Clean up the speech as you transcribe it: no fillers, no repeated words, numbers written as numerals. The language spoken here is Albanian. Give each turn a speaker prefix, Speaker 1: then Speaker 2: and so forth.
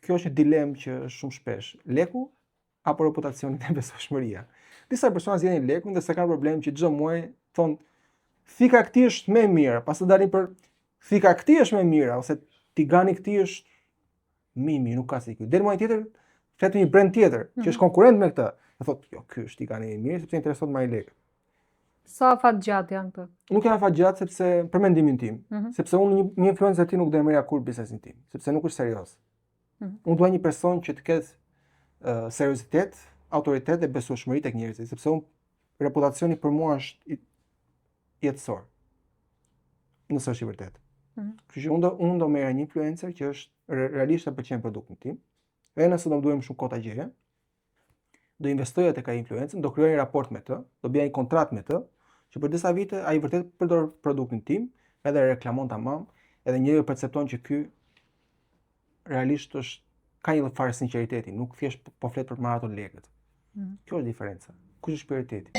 Speaker 1: kjo është një dilemë që është shumë shpesh. Leku apo reputacioni dhe besueshmëria. Disa persona zgjedhin lekun dhe se kanë problem që çdo muaj thonë thika këtij është më e mirë, pastaj dalin për thika këtij është më e mirë ose Tigani këtij është më i mirë, nuk ka si ky. Del muaj tjetër flet një brand tjetër që është konkurrent me këtë. Dhe thotë, jo, ky është Tigani i mirë sepse intereson marrë lekë.
Speaker 2: Sa afatgjatë janë këto?
Speaker 1: Nuk janë afatgjatë sepse për mendimin tim, sepse unë një influencer ti nuk do e merrja kur biznesin tim, sepse nuk është serioz. Unë dua një person që të ketë seriozitet, autoritet dhe besueshmëri tek njerëzit, sepse unë reputacioni për mua është jetësor. Nëse është i vërtetë. Kështu që unë do merrja një influencer që është realisht e pëlqen produktin tim, dhe nëse do më duhem shumë kohë ta gjeja, do investoja tek ai influencer, do krijoj një raport me të, do bëja një kontratë me të, që për disa vite ai vërtet përdor produktin tim, edhe reklamon tamam, edhe njeriu percepton që ky realisht ka një farë sinqeriteti, nuk thjesht po flet për të marrë ato lekët. Kjo është diferenca. Kush është prioriteti?